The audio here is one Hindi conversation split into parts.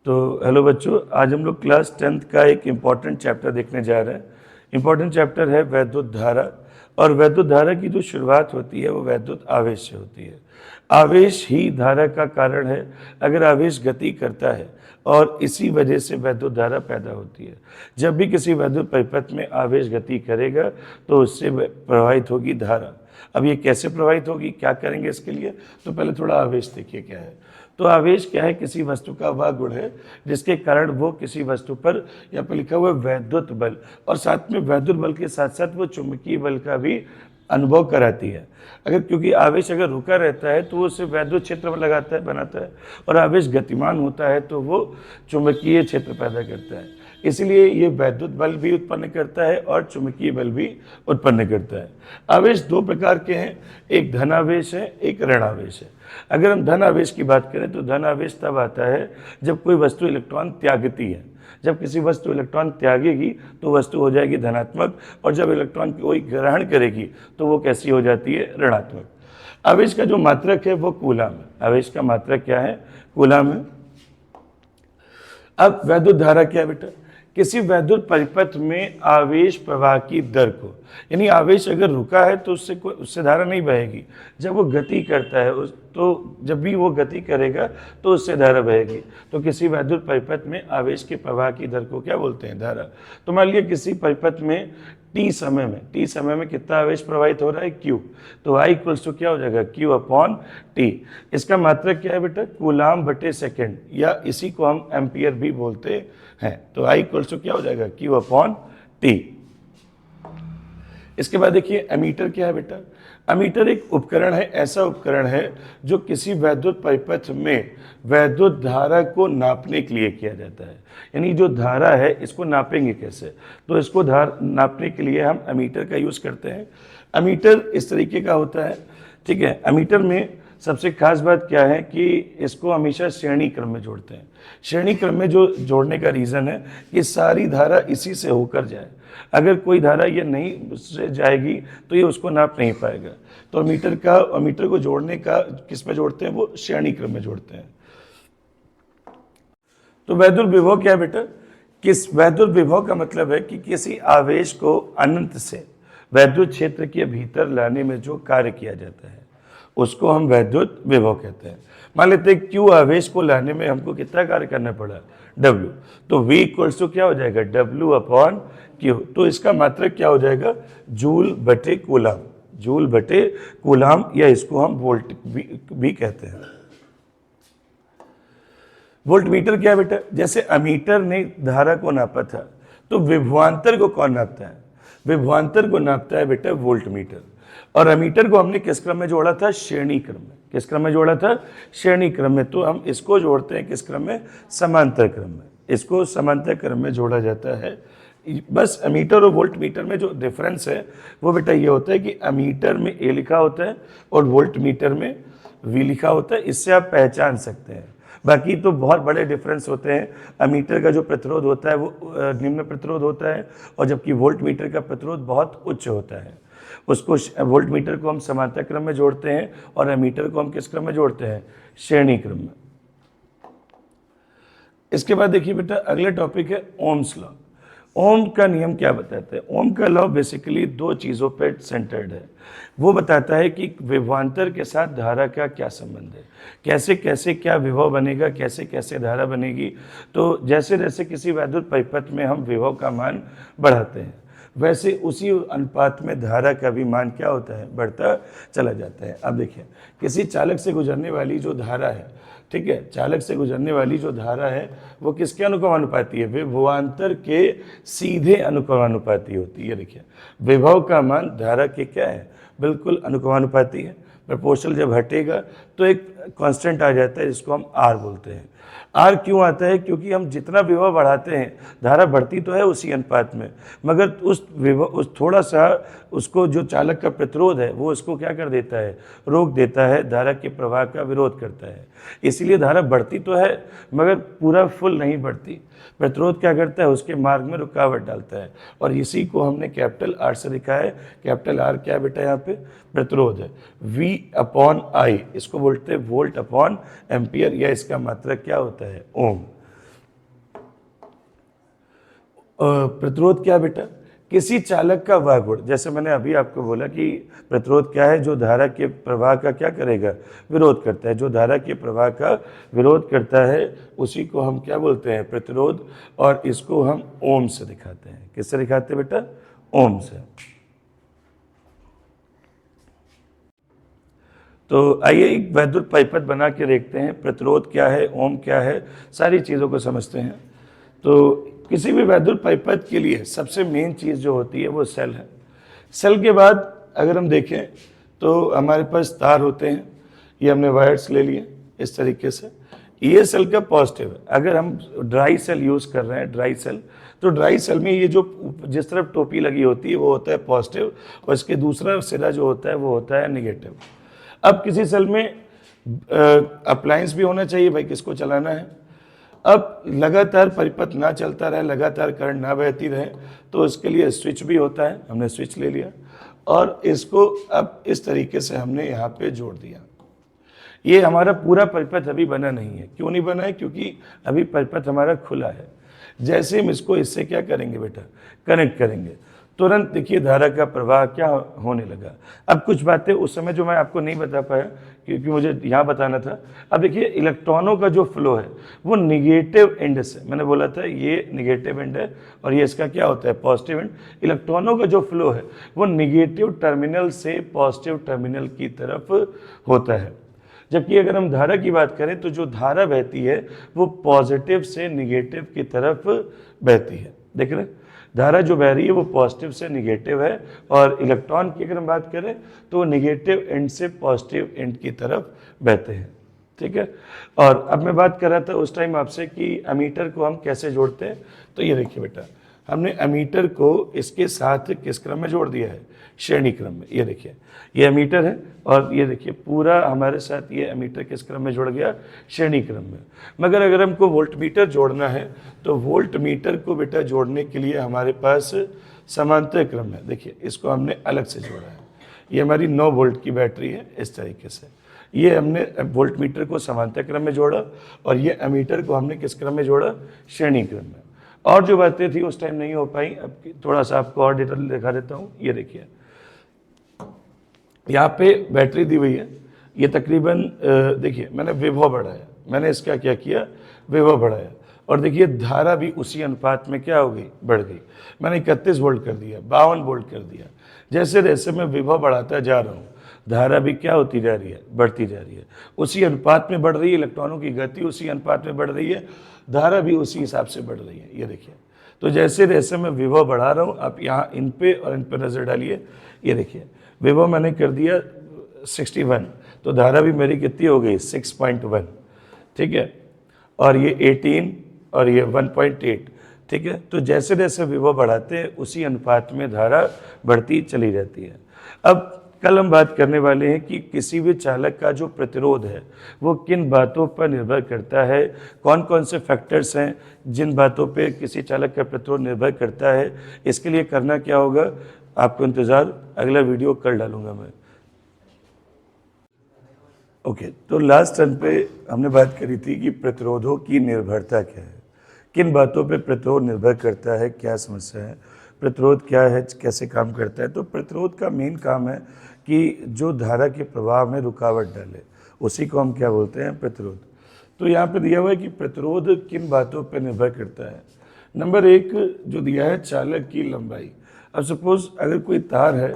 तो हेलो बच्चों, आज हम लोग क्लास 10th का एक इम्पॉर्टेंट चैप्टर देखने जा रहे हैं। इम्पॉर्टेंट चैप्टर है वैद्युत धारा। और वैद्युत धारा की जो शुरुआत होती है वो वैद्युत आवेश से होती है। आवेश ही धारा का कारण है। अगर आवेश गति करता है और इसी वजह से वैद्युत धारा पैदा होती है। जब भी किसी वैद्युत परिपथ में आवेश गति करेगा तो उससे प्रवाहित होगी धारा। अब ये कैसे प्रवाहित होगी, क्या करेंगे इसके लिए, तो पहले थोड़ा आवेश देखिए क्या है। तो आवेश क्या है, किसी वस्तु का वह गुण है जिसके कारण वो किसी वस्तु पर, यहाँ पर लिखा हुआ है वैद्युत बल, और साथ में वैद्युत बल के साथ साथ वो चुंबकीय बल का भी अनुभव कराती है। अगर क्योंकि आवेश अगर रुका रहता है तो वो उसे वैद्युत क्षेत्र में लगाता है, बनाता है, और आवेश गतिमान होता है तो वो चुंबकीय क्षेत्र पैदा करता है। इसलिए ये वैद्युत बल भी उत्पन्न करता है और चुंबकीय बल भी उत्पन्न करता है। आवेश दो प्रकार के हैं, एक धन आवेश है, एक ऋण आवेश है। अगर हम धन आवेश की बात करें तो धन आवेश तब आता है जब कोई वस्तु इलेक्ट्रॉन त्यागती है। जब किसी वस्तु इलेक्ट्रॉन त्यागेगी तो वस्तु हो जाएगी धनात्मक, और जब इलेक्ट्रॉन कोई ग्रहण करेगी तो वो कैसी हो जाती है, ऋणात्मक। आवेश का जो मात्रक है वो कूलाम है। आवेश का मात्रक क्या है, कूलाम है। अब वैद्युत धारा क्या है बेटा, किसी वैद्युत परिपथ में आवेश प्रवाह की दर को, यानी आवेश अगर रुका है तो उससे धारा नहीं बहेगी। जब वो गति करता है तो जब भी वो गति करेगा तो उससे धारा बहेगी। तो किसी वैद्युत परिपथ में आवेश के प्रवाह की दर को क्या बोलते हैं, धारा। तो मान लिया किसी परिपथ में टी समय में कितना आवेश प्रवाहित हो रहा है, Q। तो I इक्वल्स टू क्या हो जाएगा, Q अपॉन T। इसका मात्रक क्या है बेटा, कूलाम बटे सेकेंड, या इसी को हम एम्पियर भी बोलते हैं। तो I इक्वल्स टू क्या हो जाएगा, Q अपॉन T। इसके बाद देखिए एमीटर क्या है बेटा। एमीटर एक उपकरण है, ऐसा उपकरण है जो किसी वैद्युत परिपथ में वैद्युत धारा को नापने के लिए किया जाता है। यानी जो धारा है इसको नापेंगे कैसे, तो इसको नापने के लिए हम एमीटर का यूज़ करते हैं। एमीटर इस तरीके का होता है, ठीक है। एमीटर में सबसे खास बात क्या है कि इसको हमेशा श्रेणी क्रम में जोड़ते हैं। श्रेणी क्रम में जो जोड़ने का रीज़न है कि सारी धारा इसी से होकर जाए। अगर कोई धारा ये नहीं से जाएगी तो ये उसको नाप नहीं पाएगा। तो मीटर को जोड़ने का किस में जोड़ते हैं, वो श्रेणी क्रम में जोड़ते हैं। तो वैद्युत विभव क्या है बेटा, किस वैद्युत विभव का मतलब है कि किसी आवेश को अनंत से वैद्युत क्षेत्र के भीतर लाने में जो कार्य किया जाता है उसको हम वैद्युत विभव कहते हैं। मान लेते हैं Q आवेश को लाने में हमको कितना कार्य करना पड़ा, W। तो V इक्वल्स टू क्या हो जाएगा, W अपॉन Q। तो इसका मात्रक क्या हो जाएगा, जूल बटे कूलाम। जूल बटे कूलाम, या इसको हम वोल्ट भी कहते हैं। वोल्टमीटर क्या है बेटा, जैसे अमीटर ने धारा को नापा था तो विभवांतर को कौन नापता है, विभवांतर को नापता है बेटा वोल्टमीटर। और अमीटर को हमने किस क्रम में जोड़ा था, श्रेणी क्रम में। किस क्रम में जोड़ा था, श्रेणी क्रम में। तो हम इसको जोड़ते हैं किस क्रम में, समांतर क्रम में। इसको समांतर क्रम में जोड़ा जाता है। बस अमीटर और वोल्टमीटर में जो डिफरेंस है वो बेटा ये होता है कि अमीटर में A लिखा होता है और वोल्टमीटर में V लिखा होता है। इससे आप पहचान सकते हैं, बाकी तो बहुत बड़े डिफरेंस होते हैं। अमीटर का जो प्रतिरोध होता है वो निम्न प्रतिरोध होता है, और जबकि वोल्टमीटर का प्रतिरोध बहुत उच्च होता है। उसको वोल्टमीटर को हम समांतर क्रम में जोड़ते हैं और अमीटर को हम किस क्रम में जोड़ते हैं, श्रेणी क्रम में। इसके बाद देखिए बेटा अगला टॉपिक है ओम्स लॉ। ओम का नियम क्या बताता है, ओम का लॉ बेसिकली दो चीज़ों पर सेंटर्ड है। वो बताता है कि विभवांतर के साथ धारा का क्या संबंध है, कैसे कैसे क्या विभव बनेगा, कैसे कैसे धारा बनेगी। तो जैसे जैसे किसी वैद्युत परिपथ में हम विभव का मान बढ़ाते हैं वैसे उसी अनुपात में धारा का भी मान क्या होता है, बढ़ता चला जाता है। अब देखिए किसी चालक से गुजरने वाली जो धारा है, ठीक है, चालक से गुजरने वाली जो धारा है वो किसके अनुक्रमानुपाती है, विभवांतर के सीधे अनुक्रमानुपाती होती है। देखिए विभव का मान धारा के क्या है, बिल्कुल अनुक्रमानुपाती है। प्रपोर्शनल जब हटेगा तो एक कांस्टेंट आ जाता है जिसको हम R बोलते हैं। R क्यों आता है, क्योंकि हम जितना विभव बढ़ाते हैं धारा बढ़ती तो है उसी अनुपात में, मगर उस थोड़ा सा उसको जो चालक का प्रतिरोध है वो उसको क्या कर देता है, रोक देता है, धारा के प्रवाह का विरोध करता है। इसलिए धारा बढ़ती तो है मगर पूरा फुल नहीं बढ़ती। प्रतिरोध क्या करता है, उसके मार्ग में रुकावट डालता है, और इसी को हमने कैपिटल R से लिखा है। कैपिटल R क्या है बेटा, यहाँ पे प्रतिरोध है। V अपॉन I, इसको बोलते हैं वोल्ट अपॉन एम्पियर, या इसका मात्रक क्या होता है, ओम। प्रतिरोध क्या बेटा? किसी चालक का वह गुण, जैसे मैंने अभी आपको बोला कि प्रतिरोध क्या है? जो धारा के प्रवाह का क्या करेगा? विरोध करता है। जो धारा के प्रवाह का विरोध करता है उसी को हम क्या बोलते हैं? प्रतिरोध। और इसको हम ओम से दिखाते हैं। किससे दिखाते हैं बेटा? ओम से। तो आइए एक वैद्युत परिपथ बना के देखते हैं। प्रतिरोध क्या है, ओम क्या है, सारी चीज़ों को समझते हैं। तो किसी भी वैद्युत परिपथ के लिए सबसे मेन चीज़ जो होती है वो सेल है। सेल के बाद अगर हम देखें तो हमारे पास तार होते हैं। ये हमने वायर्स ले लिए इस तरीके से। ये सेल का पॉजिटिव है। अगर हम ड्राई सेल यूज़ कर रहे हैं, ड्राई सेल, तो ड्राई सेल में ये जो जिस तरफ टोपी लगी होती है वो होता है पॉजिटिव, और इसके दूसरा सिरा जो होता है वो होता है निगेटिव। अब किसी सेल में अप्लायंस भी होना चाहिए भाई, किसको चलाना है। अब लगातार परिपथ ना चलता रहे, लगातार करंट ना बहती रहे, तो इसके लिए स्विच भी होता है। हमने स्विच ले लिया और इसको अब इस तरीके से हमने यहाँ पे जोड़ दिया। ये हमारा पूरा परिपथ अभी बना नहीं है। क्यों नहीं बना है? क्योंकि अभी परिपथ हमारा खुला है। जैसे हम इसको इससे क्या करेंगे बेटा? कनेक्ट करेंगे, तुरंत देखिए धारा का प्रवाह क्या होने लगा। अब कुछ बातें उस समय जो मैं आपको नहीं बता पाया क्योंकि मुझे यहाँ बताना था। अब देखिए इलेक्ट्रॉनों का जो फ्लो है वो निगेटिव एंड से, मैंने बोला था ये निगेटिव एंड है और ये इसका क्या होता है? Positive and. इलेक्ट्रॉनों का जो फ्लो है वो निगेटिव टर्मिनल से पॉजिटिव टर्मिनल की तरफ होता है। जबकि अगर हम धारा की बात करें तो जो धारा बहती है वो पॉजिटिव से निगेटिव की तरफ बहती है। देख रहे हैं? धारा जो बह रही है वो पॉजिटिव से निगेटिव है, और इलेक्ट्रॉन की अगर हम बात करें तो वो निगेटिव एंड से पॉजिटिव एंड की तरफ बहते हैं। ठीक है। और अब मैं बात कर रहा था उस टाइम आपसे कि एमीटर को हम कैसे जोड़ते हैं। तो ये देखिए बेटा, हमने एमीटर को इसके साथ किस क्रम में जोड़ दिया है? श्रेणी क्रम में। ये देखिए ये एमीटर है और ये देखिए पूरा हमारे साथ ये एमीटर किस क्रम में जुड़ गया? श्रेणी क्रम में। मगर अगर हमको वोल्टमीटर जोड़ना है तो वोल्टमीटर को बेटा जोड़ने के लिए हमारे पास समांतर क्रम है। देखिए इसको हमने अलग से जोड़ा है। ये हमारी 9 वोल्ट की बैटरी है। इस तरीके से ये हमने वोल्टमीटर को समांतर क्रम में जोड़ा और ये एमीटर को हमने किस क्रम में जोड़ा? श्रेणी क्रम में। और जो बातें थी उस टाइम नहीं हो पाई, अब थोड़ा सा आपको और डिटेल दिखा देता हूँ। ये देखिए यहाँ पे बैटरी दी हुई है। ये तकरीबन देखिए मैंने विभव बढ़ाया, मैंने इसका क्या किया? विभव बढ़ाया। और देखिए धारा भी उसी अनुपात में क्या हो गई? बढ़ गई। मैंने 31 वोल्ट कर दिया, 52 वोल्ट कर दिया। जैसे जैसे मैं विभव बढ़ाता जा रहा हूँ धारा भी क्या होती जा रही है? बढ़ती जा रही है। उसी अनुपात में बढ़ रही है। इलेक्ट्रॉनों की गति उसी अनुपात में बढ़ रही है, धारा भी उसी हिसाब से बढ़ रही है। ये देखिए, तो जैसे जैसे मैं विभव बढ़ा रहा हूँ, आप यहाँ इन पे और इन पे नज़र डालिए। ये देखिए विभव मैंने कर दिया 61, तो धारा भी मेरी कितनी हो गई? 6.1। ठीक है। और ये 18 और ये 1.8। ठीक है। तो जैसे जैसे विभव बढ़ाते हैं उसी अनुपात में धारा बढ़ती चली जाती है। अब कल हम बात करने वाले हैं कि किसी भी चालक का जो प्रतिरोध है वो किन बातों पर निर्भर करता है, कौन कौन से फैक्टर्स हैं जिन बातों पे किसी चालक का प्रतिरोध निर्भर करता है। इसके लिए करना क्या होगा? आपको इंतज़ार, अगला वीडियो कल डालूंगा मैं। ओके, तो लास्ट टर्न पे हमने बात करी थी कि प्रतिरोधों की निर्भरता क्या है, किन बातों पे प्रतिरोध निर्भर करता है, क्या समस्या है, प्रतिरोध क्या है, कैसे काम करता है। तो प्रतिरोध का मेन काम है कि जो धारा के प्रवाह में रुकावट डाले, उसी को हम क्या बोलते हैं? प्रतिरोध। तो यहाँ पे दिया हुआ है कि प्रतिरोध किन बातों पर निर्भर करता है। नंबर 1 जो दिया है, चालक की लंबाई। अब सपोज अगर कोई तार है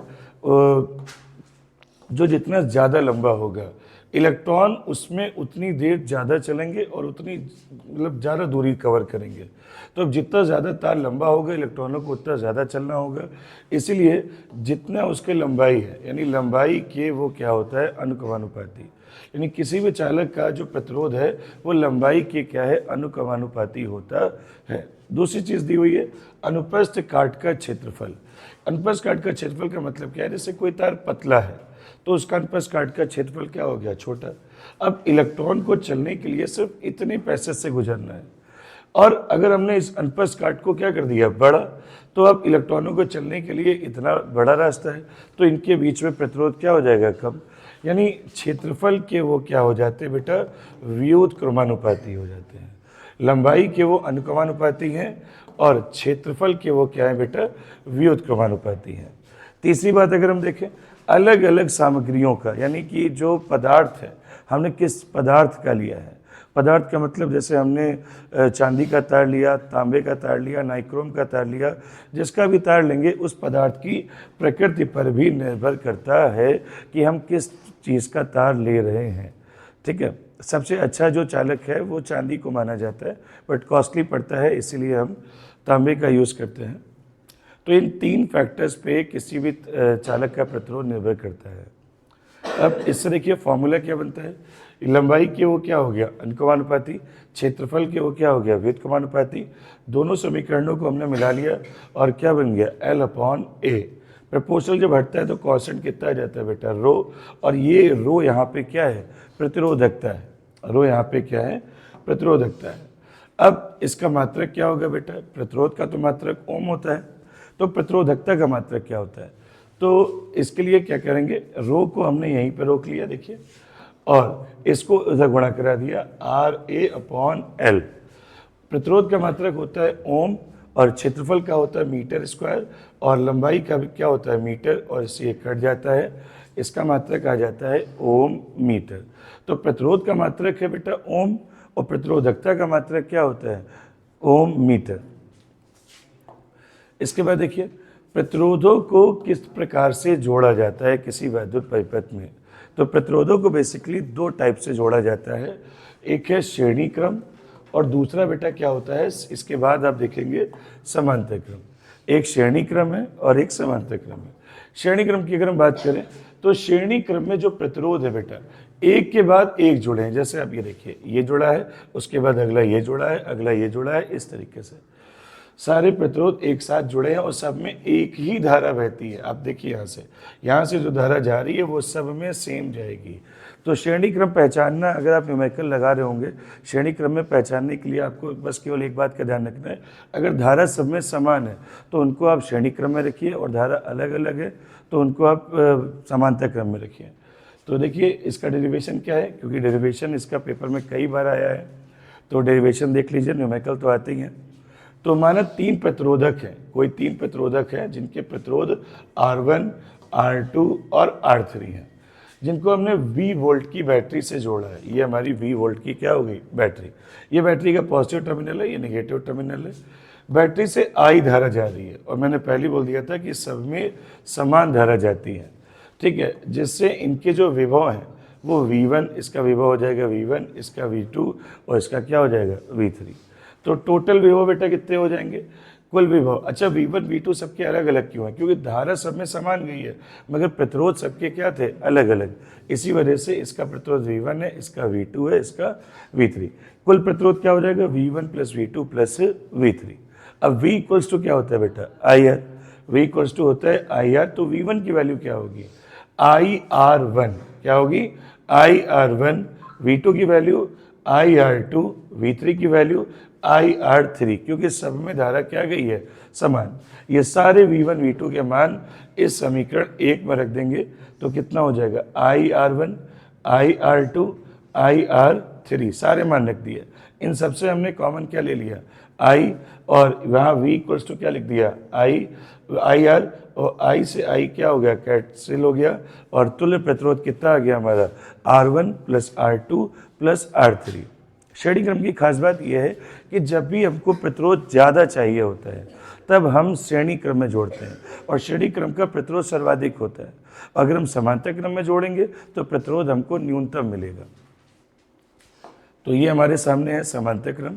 जो जितना ज़्यादा लंबा होगा, इलेक्ट्रॉन उसमें उतनी देर ज़्यादा चलेंगे और उतनी मतलब ज़्यादा दूरी कवर करेंगे। तो अब जितना ज़्यादा तार लंबा होगा इलेक्ट्रॉनों को उतना ज़्यादा चलना होगा। इसीलिए जितना उसके लंबाई है, यानी लंबाई के वो क्या होता है? अनुक्रमानुपाती। यानी किसी भी चालक का जो प्रतिरोध है वो लंबाई के क्या है? अनुक्रमानुपाती होता है। दूसरी चीज़ दी हुई है अनुप्रस्थ काट का क्षेत्रफल। अनुप्रस्थ काट का क्षेत्रफल का मतलब क्या है? जैसे कोई तार पतला है तो उसका अनुप्रस्थ काट का क्षेत्रफल क्या हो गया? छोटा। अब इलेक्ट्रॉन को चलने के लिए सिर्फ इतने पैसेज से गुजरना है, और अगर हमने इस अनुप्रस्थ काट को क्या कर दिया? बड़ा, तो अब इलेक्ट्रॉनों को चलने के लिए इतना बड़ा रास्ता है, तो इनके बीच में प्रतिरोध क्या हो जाएगा? कम। यानी क्षेत्रफल के वो क्या हो जाते हैं बेटा? व्युत्क्रमानुपाती हो जाते हैं। लंबाई के वो अनुक्रमानुपाती हैं और क्षेत्रफल के वो क्या है बेटा, व्युत्क्रमानुपाती हैं। तीसरी बात अगर हम देखें, अलग अलग सामग्रियों का, यानी कि जो पदार्थ है हमने किस पदार्थ का लिया है। पदार्थ का मतलब जैसे हमने चांदी का तार लिया, तांबे का तार लिया, नाइक्रोम का तार लिया, जिसका भी तार लेंगे उस पदार्थ की प्रकृति पर भी निर्भर करता है कि हम किस चीज़ का तार ले रहे हैं। ठीक है, सबसे अच्छा जो चालक है वो चांदी को माना जाता है, बट कॉस्टली पड़ता है, इसीलिए हम तांबे का यूज़ करते हैं। तो इन 3 फैक्टर्स पे किसी भी चालक का प्रतिरोध निर्भर करता है। अब इससे देखिए फॉर्मूला क्या बनता है, लंबाई के वो क्या हो गया, अनुक्रमानुपाती, क्षेत्रफल के वो क्या हो गया, व्युत्क्रमानुपाती। दोनों समीकरणों को हमने मिला लिया और क्या बन गया, L/A। प्रपोर्शनल जब हटता है तो कांस्टेंट कितना आ जाता है बेटा, रो, और ये रो यहाँ पे क्या है, प्रतिरोधकता है। रो यहाँ पे क्या है, प्रतिरोधकता है। अब इसका मात्रक क्या होगा बेटा, प्रतिरोध का तो मात्रक ओम होता है, तो प्रतिरोधकता का मात्रक क्या होता है। तो इसके लिए क्या करेंगे, रो को हमने यहीं पर रोक लिया देखिए, और इसको उधर गुणा करा दिया RA/L। प्रतिरोध का मात्रक होता है ओम, और क्षेत्रफल का होता है मीटर स्क्वायर, और लंबाई का भी क्या होता है, मीटर, और इससे ये कट जाता है, इसका मात्रक आ जाता है ओम मीटर। तो प्रतिरोध का मात्रक है बेटा ओम, और प्रतिरोधकता का मात्रक क्या होता है, ओम मीटर। इसके बाद देखिए प्रतिरोधों को किस प्रकार से जोड़ा जाता है किसी वैद्युत परिपथ में। तो प्रतिरोधों को बेसिकली 2 टाइप से जोड़ा जाता है, एक है श्रेणी क्रम, और दूसरा बेटा क्या होता है, इसके बाद आप देखेंगे समांतर क्रम। एक श्रेणी क्रम है और एक समांतर क्रम है। श्रेणी क्रम की अगर हम बात करें तो श्रेणी क्रम में जो प्रतिरोध है बेटा, एक के बाद एक जुड़े हैं। जैसे आप ये देखिए, ये जुड़ा है, उसके बाद अगला ये जुड़ा है, अगला ये जुड़ा है, इस तरीके से सारे प्रतिरोध एक साथ जुड़े हैं और सब में एक ही धारा बहती है। आप देखिए यहाँ से जो धारा जा रही है वो सब में सेम जाएगी। तो श्रेणी क्रम पहचानना, अगर आप न्यूमेरिकल लगा रहे होंगे, श्रेणी क्रम में पहचानने के लिए आपको बस केवल एक बात का ध्यान रखना है, अगर धारा सब में समान है तो उनको आप श्रेणी क्रम में रखिए, और धारा अलग अलग है तो उनको आप समांतर क्रम में रखिए। तो देखिए इसका डेरिवेशन क्या है, क्योंकि डेरिवेशन इसका पेपर में कई बार आया है, तो डेरिवेशन देख लीजिए, न्यूमेरिकल तो आते ही हैं। तो माना 3 प्रतिरोधक हैं, कोई 3 प्रतिरोधक हैं जिनके प्रतिरोध R1, R2 और R3 हैं, जिनको हमने V वोल्ट की बैटरी से जोड़ा है। ये हमारी V वोल्ट की क्या होगी, बैटरी। ये बैटरी का पॉजिटिव टर्मिनल है, ये नेगेटिव टर्मिनल है। बैटरी से I धारा जा रही है, और मैंने पहले बोल दिया था कि सब में समान धारा जाती है, ठीक है, जिससे इनके जो विभव हैं वो V1, इसका विभव हो जाएगा V1, इसका V2, और इसका क्या हो जाएगा V3। तो टोटल विभव बेटा कितने हो जाएंगे, कुल विभव। अच्छा V1 V2 सबके अलग अलग क्यों है, क्योंकि धारा सब में समान गई है, मगर प्रतिरोध सबके क्या थे, अलग अलग। इसी वजह से इसका प्रतिरोध V1 है, इसका V2 है, इसका V3। कुल प्रतिरोध क्या हो जाएगा, V1 + V2 + V3। अब V इक्वल्स टू क्या होता है बेटा, IR। V इक्वल्स टू होता है IR, तो V1 की वैल्यू क्या होगी, IR1 क्या होगी, IR1। V2 की वैल्यू IR2, V3 की वैल्यू IR3, क्योंकि सब में धारा क्या गई है, समान। ये सारे V1 V2 के मान इस समीकरण 1 में रख देंगे तो कितना हो जाएगा, IR1, IR2, IR3, सारे मान रख दिए। इन सबसे हमने कॉमन क्या ले लिया, I, और वहाँ V इक्वल्स टू क्या लिख दिया, IR, और I से I क्या हो गया, कैंसिल हो गया, और तुल्य प्रतिरोध कितना आ गया हमारा, R1 + R2 + R3। श्रेणी क्रम की खास बात यह है कि जब भी हमको प्रतिरोध ज़्यादा चाहिए होता है तब हम श्रेणी क्रम में जोड़ते हैं, और श्रेणी क्रम का प्रतिरोध सर्वाधिक होता है। अगर हम समांतर क्रम में जोड़ेंगे तो प्रतिरोध हमको न्यूनतम मिलेगा। तो ये हमारे सामने है समांतर क्रम।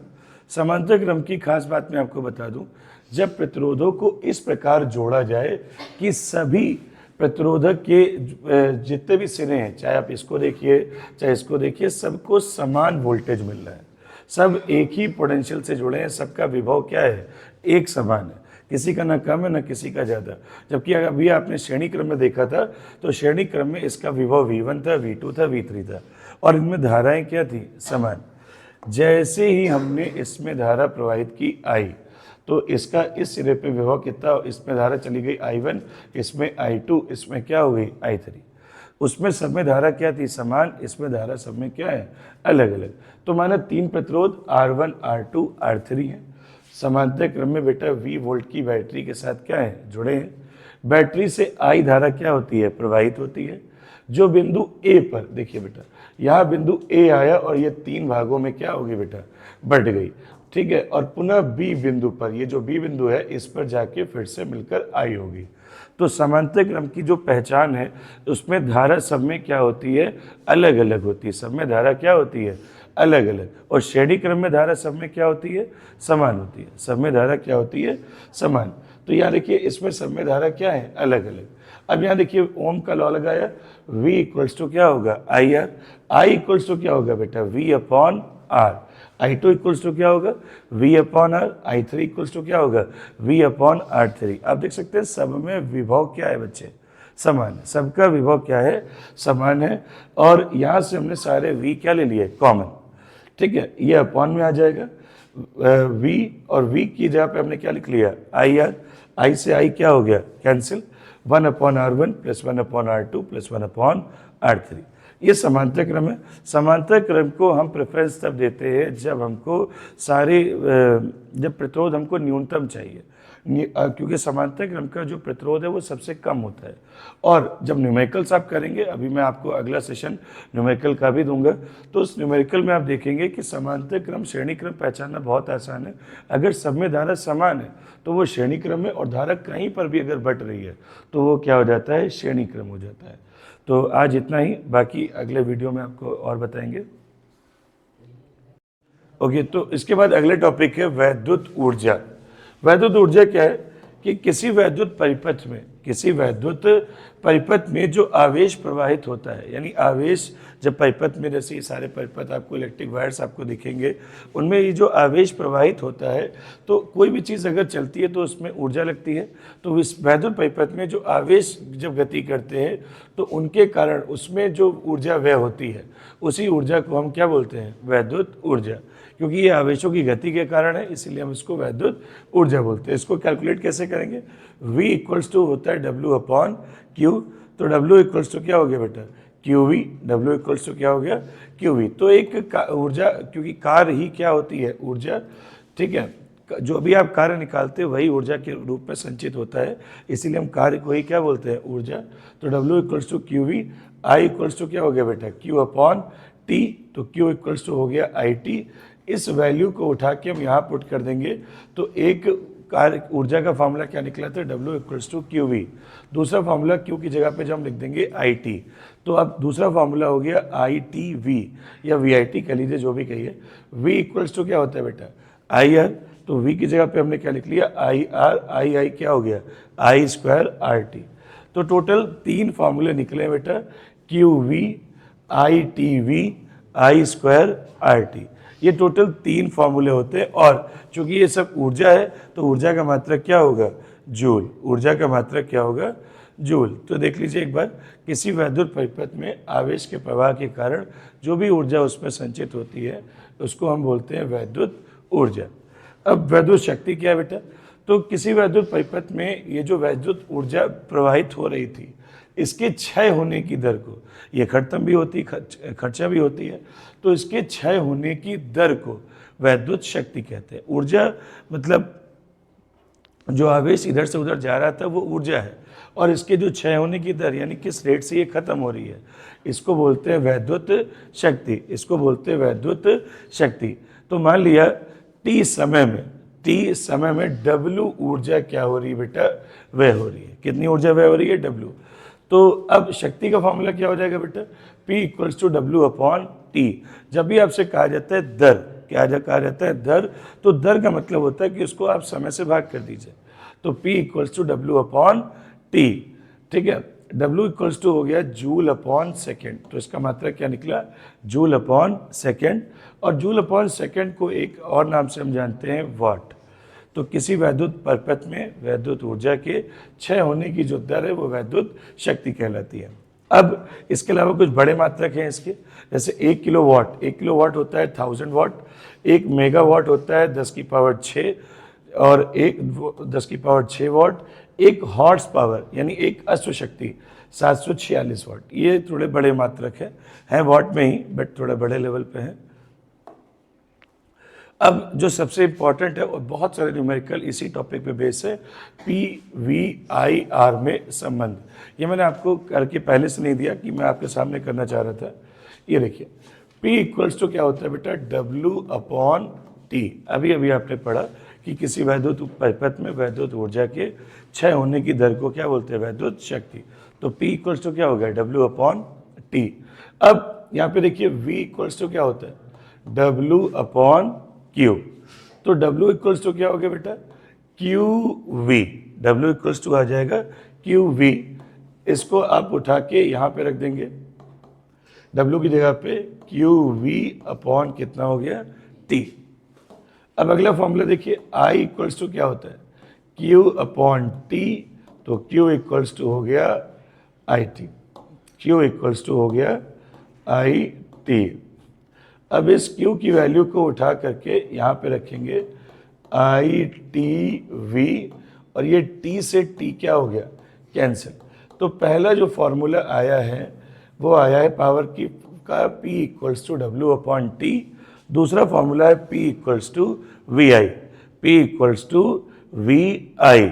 समांतर क्रम की खास बात मैं आपको बता दूं, जब प्रतिरोधों को इस प्रकार जोड़ा जाए कि सभी प्रतिरोधक के जितने भी सिरे हैं, चाहे आप इसको देखिए चाहे इसको देखिए, सबको समान वोल्टेज मिल रहा है, सब एक ही पोटेंशियल से जुड़े हैं, सबका विभव क्या है, एक समान है, किसी का ना कम है ना किसी का ज़्यादा। जबकि अभी आपने श्रेणी क्रम में देखा था तो श्रेणी क्रम में इसका विभव V1 था, V2 था, V3 था, और इनमें धाराएं क्या थी, समान। जैसे ही हमने इसमें धारा प्रवाहित की I, तो इसका इस सिरे पे विभव कितना, इसमें धारा चली गई I1, इसमें I2, इसमें क्या हो गई I3। उसमें सब में धारा क्या थी, समान, इसमें धारा सब में क्या है, अलग अलग। तो माना 3 प्रतिरोध R1, R2, R3 हैं, समांतर क्रम में बेटा V वोल्ट की बैटरी के साथ क्या है, जुड़े हैं। बैटरी से I धारा क्या होती है, प्रवाहित होती है। जो बिंदु A पर, देखिए बेटा यहाँ बिंदु A आया और ये 3 भागों में क्या होगी बेटा, बट गई, ठीक है। और पुनः B बिंदु पर, ये जो B बिंदु है इस पर जाके फिर से मिलकर I होगी। तो समांतर क्रम की जो पहचान है उसमें धारा सब में क्या होती है, अलग अलग होती है। सब में धारा क्या होती है, अलग अलग। और श्रेणी क्रम में धारा सब में क्या होती है, समान होती है। सब में धारा क्या होती है, समान। तो यहाँ देखिए इसमें सब में धारा क्या है, अलग अलग। अब यहाँ देखिए ओम का लॉ लगाया, V इक्वल्स टू क्या होगा, IR। I इक्वल्स टू क्या होगा बेटा, V upon R। I2 equals to क्या होगा, V upon R। I3 equals to क्या होगा, V अपॉन R3। आप देख सकते हैं सब में विभव क्या है बच्चे, समान है। सबका विभव क्या है, समान है। और यहाँ से हमने सारे V क्या ले लिए, कॉमन, ठीक है। ये अपॉन में आ जाएगा V, और V की जगह पे हमने क्या लिख लिया, IR। I से I क्या हो गया, cancel. 1 upon R1 plus 1 upon R2 plus 1 upon R3। ये समांतर क्रम है। समांतर क्रम को हम प्रेफरेंस तब देते हैं जब हमको सारे जब प्रतिरोध हमको न्यूनतम चाहिए, क्योंकि समांतर क्रम का जो प्रतिरोध है वो सबसे कम होता है। और जब न्यूमेरिकल्स आप करेंगे, अभी मैं आपको अगला सेशन न्यूमेरिकल का भी दूंगा, तो उस न्यूमेरिकल में आप देखेंगे कि समांतर क्रम श्रेणी क्रम पहचानना बहुत आसान है। अगर सब में धारा समान है तो वो श्रेणी क्रम में, और धारा कहीं पर भी अगर बट रही है तो वो क्या हो जाता है, श्रेणी क्रम हो जाता है। तो आज इतना ही, बाकी अगले वीडियो में आपको और बताएंगे। ओके, तो इसके बाद अगले टॉपिक है वैद्युत ऊर्जा। वैद्युत ऊर्जा क्या है कि किसी वैद्युत परिपथ में, किसी वैद्युत परिपथ में जो आवेश प्रवाहित होता है, यानी आवेश जब परिपथ में, जैसे ये सारे परिपथ आपको इलेक्ट्रिक वायर्स आपको दिखेंगे, उनमें ये जो आवेश प्रवाहित होता है, तो कोई भी चीज़ अगर चलती है तो उसमें ऊर्जा लगती है। तो इस वैद्युत परिपथ में जो आवेश जब गति करते हैं तो उनके कारण उसमें जो ऊर्जा व्यय होती है, उसी ऊर्जा को हम क्या बोलते हैं, वैद्युत ऊर्जा। क्योंकि ये आवेशों की गति के कारण है, इसीलिए हम इसको वैद्युत ऊर्जा बोलते हैं। इसको कैलकुलेट कैसे करेंगे, V इक्वल्स टू होता है W अपॉन Q। तो W इक्वल्स टू क्या हो गया बेटा, QV। W इक्वल्स टू क्या हो गया, QV। तो एक ऊर्जा, क्योंकि कार्य ही क्या होती है, ऊर्जा, ठीक है। जो भी आप कार्य निकालते हैं वही ऊर्जा के रूप में संचित होता है, इसीलिए हम कार्य को ही क्या बोलते हैं, ऊर्जा। तो W equals to QV। I equals to क्या हो गया बेटा, Q अपॉन T। तो Q इक्वल्स टू हो गया IT। इस वैल्यू को उठा के हम यहाँ पुट कर देंगे तो एक कार्य ऊर्जा का फॉर्मूला क्या निकला था, W इक्वल्स टू QV। दूसरा फॉर्मूला Q की जगह पे जब हम लिख देंगे IT, तो अब दूसरा फॉर्मूला हो गया ITV या VIT कह लीजिए, जो भी कहिए। V इक्वल्स टू क्या होता है बेटा, IR। तो V की जगह पे हमने क्या लिख लिया, IR। I क्या हो गया, I स्क्वायर RT। तो टोटल 3 फॉर्मूले निकले बेटा, QV, ITV, I square RT। ये टोटल 3 फॉर्मूले होते हैं। और चूंकि ये सब ऊर्जा है तो ऊर्जा का मात्रक क्या होगा, जूल। ऊर्जा का मात्रक क्या होगा, जूल। तो देख लीजिए एक बार, किसी वैद्युत परिपथ में आवेश के प्रवाह के कारण जो भी ऊर्जा उसमें संचित होती है उसको हम बोलते हैं वैद्युत ऊर्जा। अब वैद्युत शक्ति क्या है बेटा, तो किसी वैद्युत परिपथ में ये जो वैद्युत ऊर्जा प्रवाहित हो रही थी, इसके क्षय होने की दर को, ये खत्म भी होती, खर्चा भी होती है, तो इसके क्षय होने की दर को वैद्युत शक्ति कहते हैं। ऊर्जा मतलब जो आवेश इधर से उधर जा रहा था वो ऊर्जा है, और इसके जो क्षय होने की दर, यानी किस रेट से ये खत्म हो रही है, इसको बोलते हैं वैद्युत शक्ति। इसको बोलते हैं वैद्युत शक्ति। तो मान लिया T समय में W ऊर्जा क्या हो रही है बेटा, वह हो रही है। कितनी ऊर्जा वह हो रही है, W। तो अब शक्ति का फॉर्मूला क्या हो जाएगा बेटा, P equals to W upon T। जब भी आपसे कहा जाता है दर, क्या कहा जाता है, दर, तो दर का मतलब होता है कि उसको आप समय से भाग कर दीजिए। तो P equals to W upon T, ठीक है। W इक्वल्स टू हो गया जूल अपॉन सेकेंड। तो इसका मात्रा क्या निकला, जूल अपॉन सेकेंड। और जूल अपॉन सेकेंड को एक और नाम से हम जानते हैं, वाट। तो किसी वैद्युत परिपथ में वैद्युत ऊर्जा के क्षय होने की जो दर है वो वैद्युत शक्ति कहलाती है। अब इसके अलावा कुछ बड़े मात्रक हैं इसके, जैसे 1 किलोवाट। 1 किलोवाट होता है 1000 वाट। 1 मेगावाट होता है 10 की पावर 6, और 10 की पावर 6 वाट। 1 हॉर्स पावर यानी 1 अश्वशक्ति 746 वाट। ये थोड़े बड़े मात्रक हैं वाट में ही, बट थोड़ा बड़े लेवल पे हैं। अब जो सबसे इम्पॉर्टेंट है और बहुत सारे न्यूमेरिकल इसी टॉपिक पे बेस है, PVIR में संबंध। ये मैंने आपको करके पहले से नहीं दिया कि मैं आपके सामने करना चाह रहा था। ये देखिए P इक्वल्स टू क्या होता है बेटा, W/T। अभी अभी आपने पढ़ा कि किसी वैद्युत परिपथ में वैद्युत ऊर्जा के क्षय होने की दर को क्या बोलते हैं, वैद्युत शक्ति। तो P इक्वल्स टू क्या हो गया, W/T। अब यहाँ पे देखिए V इक्वल्स टू क्या होता है, W/Q। तो W इक्वल्स टू क्या हो गया बेटा, QV। W इक्वल्स टू आ जाएगा QV। इसको आप उठा के यहाँ पे रख देंगे, W की जगह पे QV/ कितना हो गया, T। अब अगला फॉर्मूला देखिए, I इक्वल्स टू क्या होता है, Q/T। तो Q इक्वल्स टू हो गया IT। Q इक्वल्स टू हो गया IT। अब इस Q की वैल्यू को उठा करके यहाँ पे रखेंगे ITV, और ये T से T क्या हो गया, कैंसिल। तो पहला जो फॉर्मूला आया है वो आया है पावर की का P इक्वल्स टू W/T। दूसरा फॉर्मूला है P equals to VI। P equals to VI।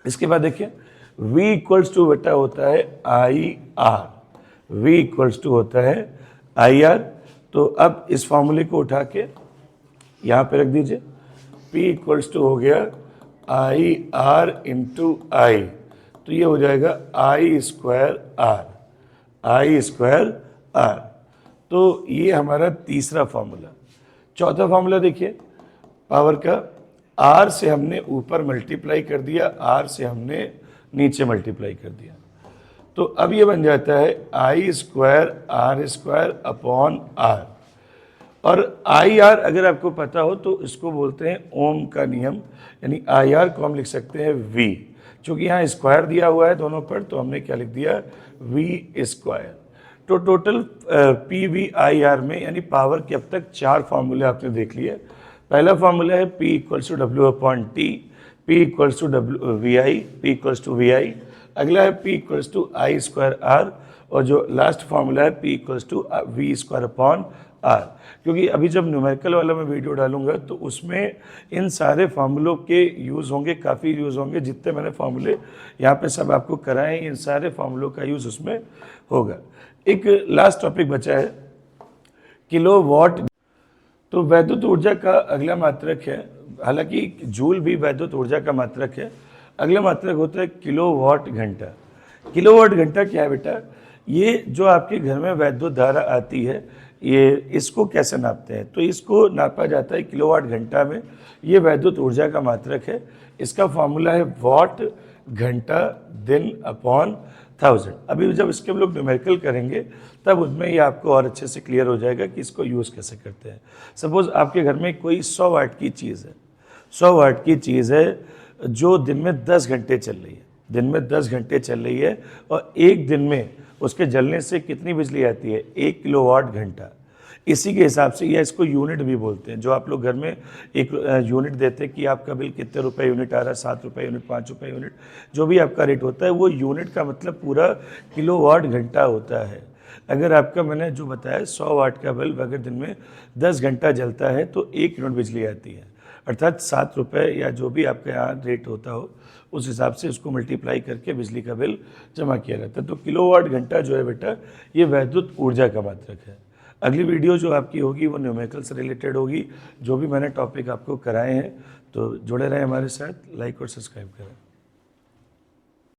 इसके बाद देखिए V इक्वल्स टू बेटा होता है IR। V इक्वल्स टू होता है IR। तो अब इस फॉर्मूले को उठा के यहाँ पे रख दीजिए, P इक्वल्स टू हो गया IR इंटू I। तो ये हो जाएगा I²R। I²R। तो ये हमारा तीसरा फॉर्मूला। चौथा फॉर्मूला देखिए, पावर का R से हमने ऊपर मल्टीप्लाई कर दिया, R से हमने नीचे मल्टीप्लाई कर दिया। तो अब ये बन जाता है I²R²/R। और IR अगर आपको पता हो तो इसको बोलते हैं ओम का नियम, यानी IR को हम लिख सकते हैं V। चूँकि यहाँ स्क्वायर दिया हुआ है दोनों पर, तो हमने क्या लिख दिया, V²। तो टोटल PVIR में यानी पावर के अब तक 4 फार्मूले आपने देख लिए। पहला फार्मूला है P equals to W/T, P equals to VI, P equals to VI। अगला है P इक्वल्स टू I²R, और जो लास्ट फार्मूला है P इक्वल्स टू V²/R। क्योंकि अभी जब न्यूमेरिकल वाला मैं वीडियो डालूंगा तो उसमें इन सारे फार्मूलों के यूज़ होंगे, काफ़ी यूज़ होंगे। जितने मैंने फार्मूले यहाँ पे सब आपको कराए, इन सारे फार्मूलों का यूज़ उसमें होगा। एक लास्ट टॉपिक बचा है, किलोवाट। तो वैद्युत ऊर्जा का अगला मात्रक है, हालांकि जूल भी वैद्युत ऊर्जा का मात्रक है, अगला मात्रक होता है किलोवाट घंटा। किलोवाट घंटा क्या है बेटा, ये जो आपके घर में वैद्युत धारा आती है, ये इसको कैसे नापते हैं, तो इसको नापा जाता है किलोवाट घंटा में। ये वैद्युत ऊर्जा का मात्रक है। इसका फॉर्मूला है वाट घंटा दिन अपॉन 1000। अभी जब इसके हम लोग न्यूमेरिकल करेंगे तब उसमें ये आपको और अच्छे से क्लियर हो जाएगा कि इसको यूज़ कैसे करते हैं। सपोज़ आपके घर में कोई 100 वाट की चीज़ है, 100 वाट की चीज़ है जो दिन में 10 घंटे चल रही है, दिन में 10 घंटे चल रही है, और एक दिन में उसके जलने से कितनी बिजली आती है, 1 किलोवाट घंटा। इसी के हिसाब से, या इसको यूनिट भी बोलते हैं, जो आप लोग घर में एक यूनिट देते हैं कि आपका बिल कितने रुपए यूनिट आ रहा है, 7 रुपये यूनिट, 5 रुपये यूनिट, जो भी आपका रेट होता है, वो यूनिट का मतलब पूरा किलोवाट घंटा होता है। अगर आपका मैंने जो बताया 100 वाट का बल्ब अगर दिन में 10 घंटा जलता है तो 1 यूनिट बिजली आती है, अर्थात 7 रुपये या जो भी आपके यहाँ रेट होता हो उस हिसाब से उसको मल्टीप्लाई करके बिजली का बिल जमा किया जाता है। तो किलोवाट घंटा जो है बेटा, ये वैद्युत ऊर्जा का मात्रक है। अगली वीडियो जो आपकी होगी वो न्यूमेरिकल से रिलेटेड होगी, जो भी मैंने टॉपिक आपको कराए हैं। तो जुड़े रहें हमारे साथ, लाइक और सब्सक्राइब करें।